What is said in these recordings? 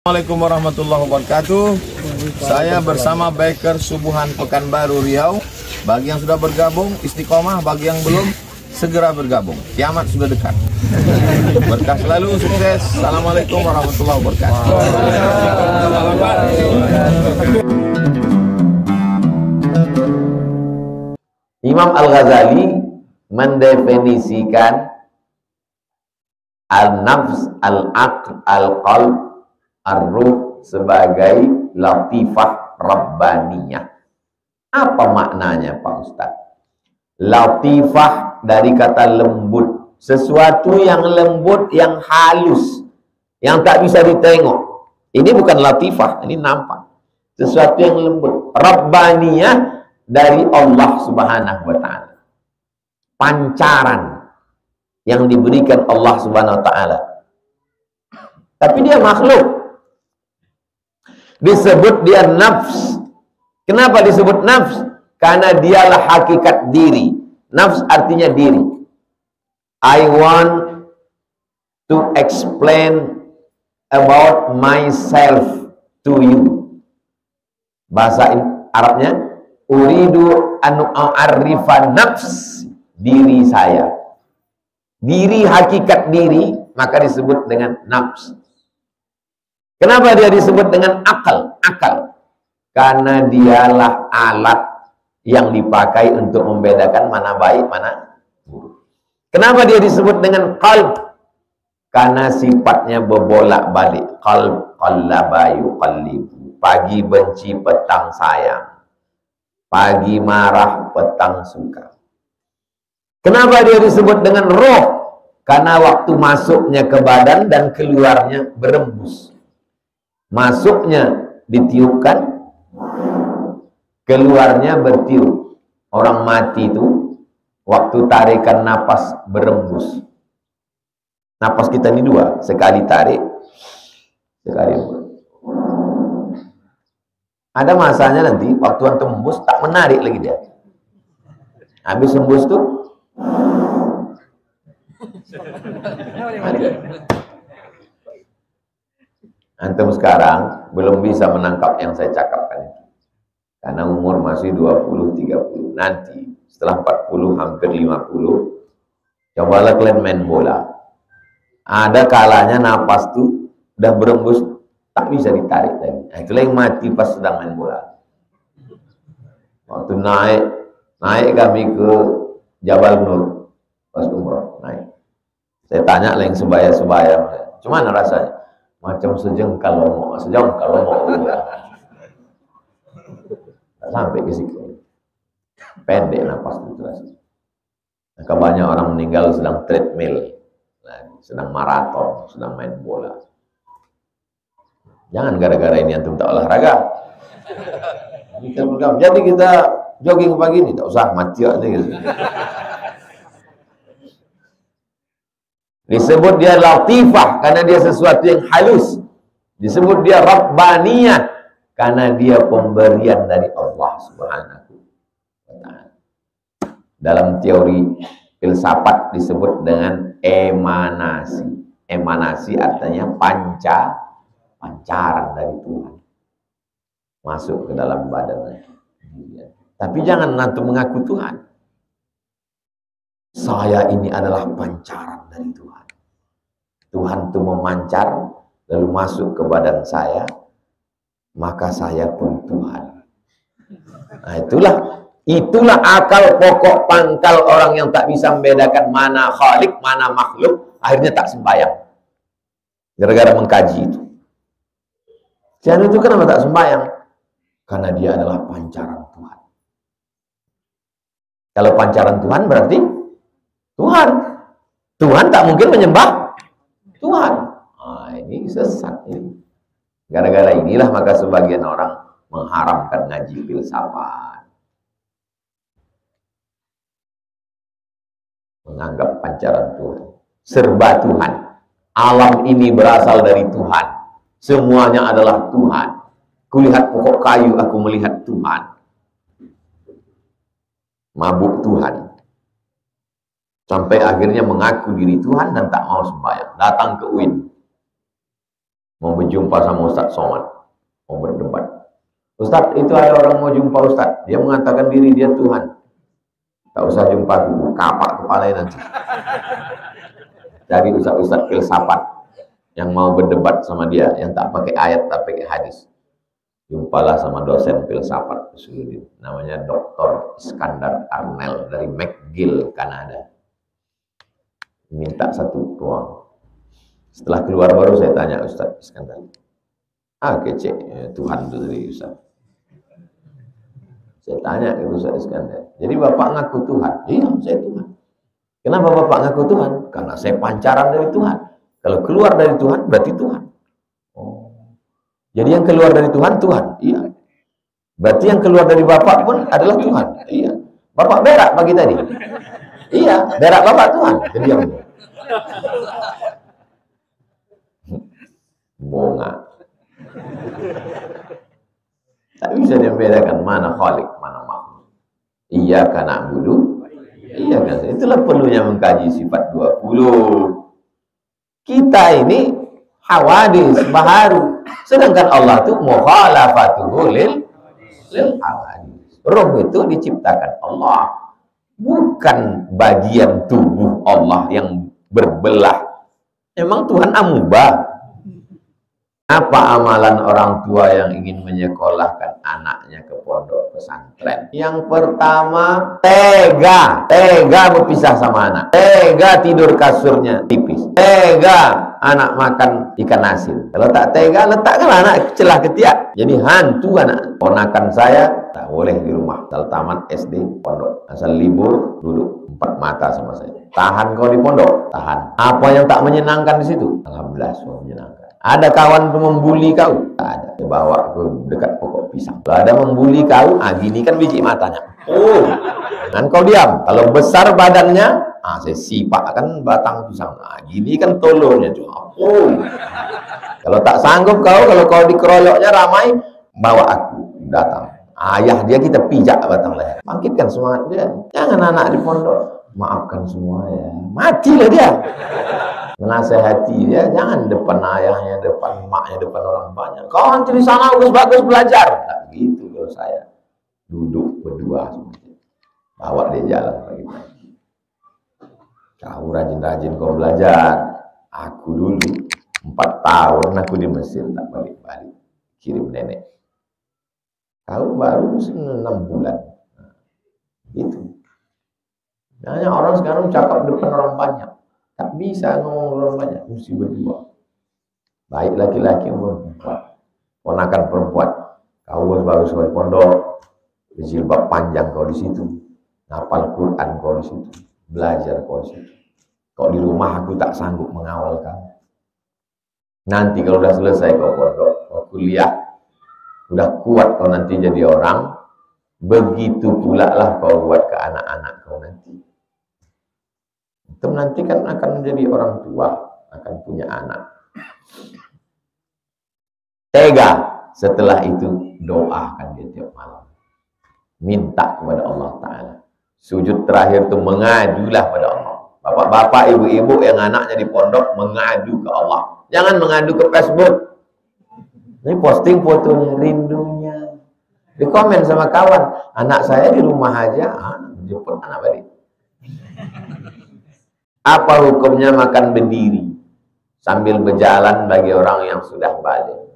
Assalamualaikum warahmatullahi wabarakatuh. Saya bersama Biker Subuhan Pekanbaru Riau. Bagi yang sudah bergabung istiqomah, bagi yang belum segera bergabung. Kiamat sudah dekat. Berkah selalu, sukses. Assalamualaikum warahmatullahi wabarakatuh. Imam Al-Ghazali mendefinisikan al-nafs, al-aql, al-qalb, ar-ruh sebagai latifah rabbaniyah. Apa maknanya Pak Ustaz? Latifah dari kata lembut, sesuatu yang lembut, yang halus, yang tak bisa ditengok. Ini bukan latifah, ini nampak. Sesuatu yang lembut. Rabbaniyah dari Allah Subhanahu wa ta'ala. Pancaran yang diberikan Allah Subhanahu wa ta'ala. Tapi dia makhluk. Disebut dia nafs. Kenapa disebut nafs? Karena dialah hakikat diri. Nafs artinya diri. I want to explain about myself to you. Bahasa Arabnya, uridu an a'rifa nafs, diri saya. Diri, hakikat diri, maka disebut dengan nafs. Kenapa dia disebut dengan akal? Akal. Karena dialah alat yang dipakai untuk membedakan mana baik, mana buruk. Kenapa dia disebut dengan qalb? Karena sifatnya berbolak-balik. Qalb, qallaba yuqallibu. Pagi benci, petang sayang. Pagi marah, petang suka. Kenapa dia disebut dengan roh? Karena waktu masuknya ke badan dan keluarnya berembus. Masuknya ditiupkan, keluarnya bertiup. Orang mati itu waktu tarikan napas berembus. Napas kita ini dua, sekali tarik, sekali hembus. Ada masanya nanti waktu antum hembus tak menarik lagi dia. Habis hembus tuh antum sekarang belum bisa menangkap yang saya cakapkan itu. Karena umur masih 20-30. Nanti setelah 40 hampir 50, cobalah kalian main bola. Ada kalanya napas tuh udah berembus tak bisa ditarik lagi. Nah, itulah yang mati pas sedang main bola. Waktu naik kami ke Jabal Nur pas umroh, naik. Saya tanya lah yang sebaya-sebaya, "Gimana rasanya?" Macam sejengkal lomo. Tak sampai ke situ. Pendek napas itu. Maka banyak orang meninggal sedang treadmill, sedang maraton, sedang main bola. Jangan gara-gara ini antum tak olahraga. Jadi kita jogging pagi ini tak usah mati aja gitu. Disebut dia latifah karena dia sesuatu yang halus. Disebut dia rabbaniyah karena dia pemberian dari Allah Subhanahu wa ta'ala. Dalam teori filsafat disebut dengan emanasi. Emanasi artinya pancaran dari Tuhan. Masuk ke dalam badan. Tapi jangan nanti mengaku Tuhan. Saya ini adalah pancaran dari Tuhan. Tuhan itu memancar lalu masuk ke badan saya, maka saya pun Tuhan. Nah, itulah akal pokok pangkal orang yang tak bisa membedakan mana khalik, mana makhluk, akhirnya tak sembahyang. Gara-gara mengkaji itu. Jangan itu kenapa tak sembahyang? Karena dia adalah pancaran Tuhan. Kalau pancaran Tuhan berarti Tuhan. Tuhan tak mungkin menyembah Tuhan. Nah, ini sesat ini. Gara-gara inilah maka sebagian orang mengharamkan ngaji filsafat. Menganggap pancaran Tuhan. Serba Tuhan. Alam ini berasal dari Tuhan. Semuanya adalah Tuhan. Kulihat pokok kayu, aku melihat Tuhan. Mabuk Tuhan. Sampai akhirnya mengaku diri Tuhan dan tak mau sembahyang. Datang ke UIN. mau berjumpa sama Ustadz Somad, mau berdebat. Ustadz, itu ada orang mau jumpa Ustadz, dia mengatakan diri dia Tuhan. Tak usah jumpa aku, kapak kepalanya nanti. Cari ustadz-ustadz filsafat yang mau berdebat sama dia, yang tak pakai ayat, tak pakai hadis. Jumpalah sama dosen filsafat namanya Dr. Iskandar Arnel dari McGill, Kanada. Minta satu ruang. Setelah keluar baru saya tanya Ustadz Iskandar. Kece, Tuhan itu dari Ustadz. Saya tanya ke Ustadz Iskandar. Jadi Bapak ngaku Tuhan? Iya, saya Tuhan. Kenapa Bapak ngaku Tuhan? Karena saya pancaran dari Tuhan. Kalau keluar dari Tuhan, berarti Tuhan. Oh. Jadi yang keluar dari Tuhan, Tuhan. Iya. Berarti yang keluar dari Bapak pun adalah Tuhan. Iya. Bapak berak pagi tadi. Iya, berak Bapak Tuhan. Jadi yang bunga. Tak bisa membedakan mana khalik, mana makhluk. Iya karena na'budu. Iya kan. Itulah perlunya mengkaji sifat 20. Kita ini hawadis, baharu. Sedangkan Allah itu mukhalafatuhu lil hawadis. Roh itu diciptakan Allah, bukan bagian tubuh Allah yang berbelah. Emang Tuhan amubah? Apa amalan orang tua yang ingin menyekolahkan anaknya ke pondok pesantren? Yang pertama, tega berpisah sama anak, tega tidur kasurnya tipis, tega anak makan ikan asin. Kalau tak tega, letakkan anak celah ketiak. Jadi hantu anak. Ponakan saya tak boleh di rumah. Asal tamat SD pondok, asal libur duduk 4 mata sama saya. Tahan kau di pondok, tahan. Apa yang tak menyenangkan di situ? Alhamdulillah semua menyenangkan. Ada kawan membuli kau? Tak ada. Dia bawa ke dekat pokok pisang. Kalau ada membuli kau, gini kan biji matanya. Oh, dan kau diam. Kalau besar badannya, saya sipak kan batang pisang. Gini kan tolongnya juga. Oh, kalau tak sanggup kau, kalau kau dikeroyoknya ramai, bawa aku datang. Ayah dia kita pijak batang leher. Bangkitkan semangat dia. Jangan anak di pondok. Maafkan semua ya. Matilah dia. Menasehati dia, jangan depan ayahnya, depan emaknya, depan orang banyak. Kau nanti di sana bagus-bagus belajar. Tak gitu kalau saya. Duduk berdua semuanya. Bawa dia jalan pagi-pagi. Kau rajin-rajin kau belajar. Aku dulu 4 tahun aku di Mesir tak balik-balik. Kirim nenek. Kau baru 6 bulan. Itu. Hanya orang sekarang cakap depan orang banyak. Tak bisa ngomong orang banyak, mesti berdua. Baik laki-laki maupun perempuan. Ponakan perempuan. Kau bagus di pondok, jilbab panjang kau di situ, ngapal Quran kau di situ, belajar kau di situ. Kau di rumah aku tak sanggup mengawal kamu. Nanti kalau udah selesai kau pondok, kau kuliah, udah kuat kau nanti jadi orang, begitu pula lah kau buat ke anak-anak kau nanti. Itu nanti kan akan menjadi orang tua, akan punya anak. Tega, setelah itu doakan dia tiap malam. Minta kepada Allah Ta'ala. Sujud terakhir itu mengadulah pada Allah. Bapak-bapak, ibu-ibu yang anaknya di pondok mengadu ke Allah. Jangan mengadu ke Facebook. Ini posting fotonya, rindunya. Di komen sama kawan, anak saya di rumah aja, jemput anak balik. Apa hukumnya makan berdiri sambil berjalan bagi orang yang sudah balik?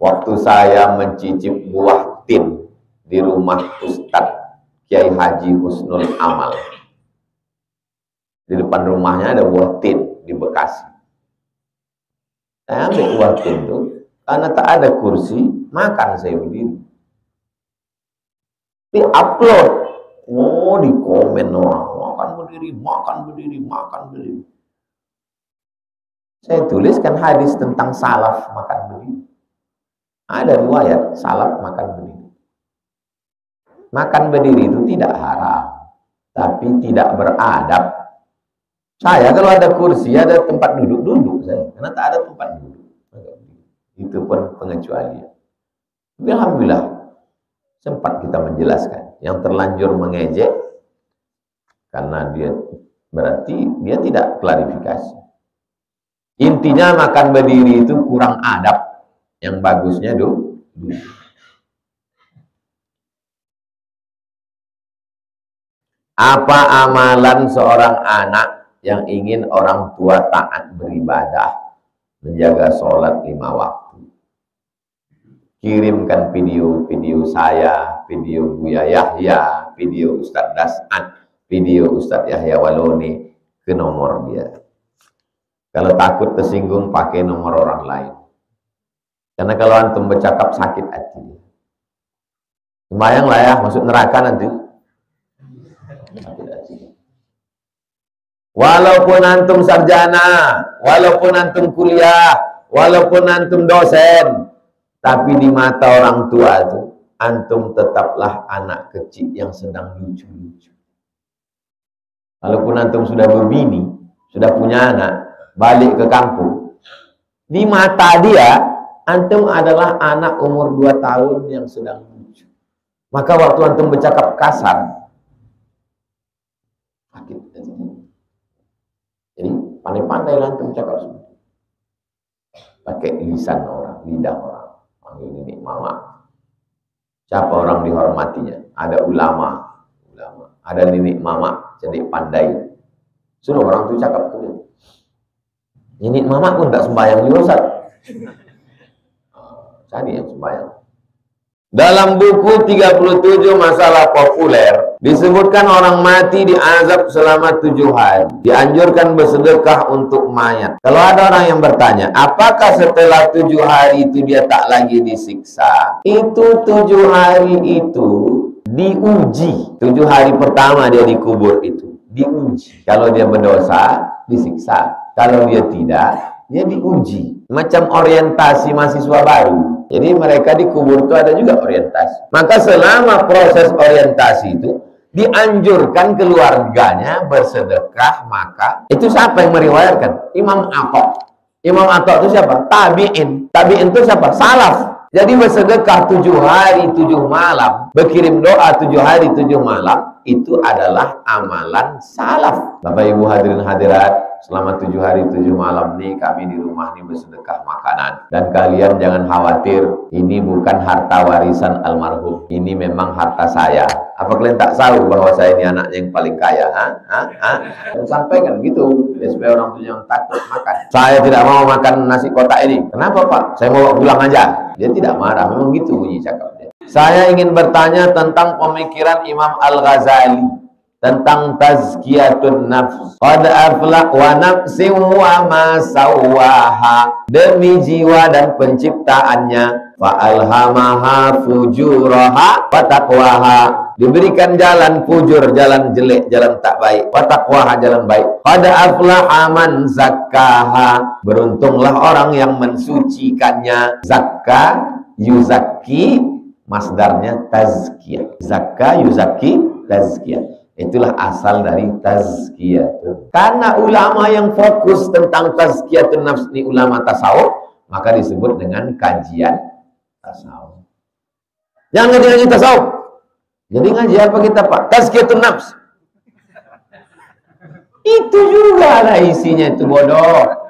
Waktu saya mencicip buah tin di rumah Ustadz Kiai Haji Husnul Amal, di depan rumahnya ada buah tin di Bekasi. Saya ambil buah tin itu karena tak ada kursi, makan saya berdiri. Di upload, di komen orang. Makan berdiri. Saya tuliskan hadis tentang salaf makan berdiri. Ada riwayat salaf makan berdiri. Makan berdiri itu tidak haram, tapi tidak beradab. Saya kalau ada kursi, ada tempat duduk saya, karena tak ada tempat duduk. Itu pun pengecualian. Tapi alhamdulillah sempat kita menjelaskan. Yang terlanjur mengejek karena dia berarti dia tidak klarifikasi. Intinya makan berdiri itu kurang adab. Yang bagusnya duduk. Apa amalan seorang anak yang ingin orang tua taat beribadah, menjaga sholat 5 waktu? Kirimkan video-video saya, video Buya Yahya, video Ustadz Das'ad, video Ustadz Yahya Waloni ke nomor dia. Kalau takut tersinggung, pakai nomor orang lain. Karena kalau antum bercakap sakit hati. Sembayang lah ya, masuk neraka nanti. Walaupun antum sarjana, walaupun antum kuliah, walaupun antum dosen, tapi di mata orang tua itu, antum tetaplah anak kecil yang sedang lucu-lucu. Walaupun antum sudah berbini, sudah punya anak, balik ke kampung, di mata dia, antum adalah anak umur 2 tahun yang sedang lucu. Maka waktu antum bercakap kasar, sakit. Jadi pandai-pandai antum cakap semua. Pakai lisan orang, lidah orang. Panggil nenek mama. Siapa orang dihormatinya? Ada ulama. Ada nenek mama, jadi pandai. Suruh orang itu cakap ke dia. Nenek mama pun tak sembahyang juga, Ustaz. Cari yang sembahyang. Dalam buku 37 masalah populer, disebutkan orang mati diazab selama 7 hari. Dianjurkan bersedekah untuk mayat. Kalau ada orang yang bertanya, apakah setelah 7 hari itu dia tak lagi disiksa? Itu 7 hari itu diuji. 7 hari pertama dia dikubur itu diuji. Kalau dia berdosa, disiksa. Kalau dia tidak, dia diuji. Macam orientasi mahasiswa baru. Jadi mereka dikubur itu ada juga orientasi. Maka selama proses orientasi itu dianjurkan keluarganya bersedekah. Maka itu siapa yang meriwayatkan? Imam Atta'. Imam Atta' itu siapa? Tabi'in. Tabi'in itu siapa? Salaf. Jadi bersedekah 7 hari 7 malam, berkirim doa 7 hari 7 malam, itu adalah amalan salaf. Bapak Ibu hadirin hadirat, selama 7 hari 7 malam nih kami di rumah nih bersedekah makanan. Dan kalian jangan khawatir, ini bukan harta warisan almarhum, ini memang harta saya. Apa kalian tak tahu bahwa saya ini anaknya yang paling kaya? Sampaikan gitu, supaya orang tuh yang takut makan. Saya tidak mau makan nasi kotak ini. Kenapa Pak? Saya mau pulang aja. Dia tidak marah, memang gitu bunyi cakapnya. Saya ingin bertanya tentang pemikiran Imam Al-Ghazali tentang tazkiyatun nafs. Qad aflah wa nafsin wa ma sawaha. Demi jiwa dan penciptaannya, fa alhamaha fujuraha wa taqwaha. Diberikan jalan fujur, jalan jelek, jalan tak baik. Wa taqwaha, jalan baik. Qad aflaha man zakkaha. Beruntunglah orang yang mensucikannya. Zakka, yuzakki, masdarnya tazkiyah. Zakka, yuzakki, tazkiyah. Itulah asal dari tazkiyah. Karena ulama yang fokus tentang tazkiyatun nafs ini ulama tasawuf, maka disebut dengan kajian tasawuf. Yang ngaji tasawuf. Jadi ngaji apa kita Pak? Tazkiyatun nafs. Itu juga lah isinya itu bodoh.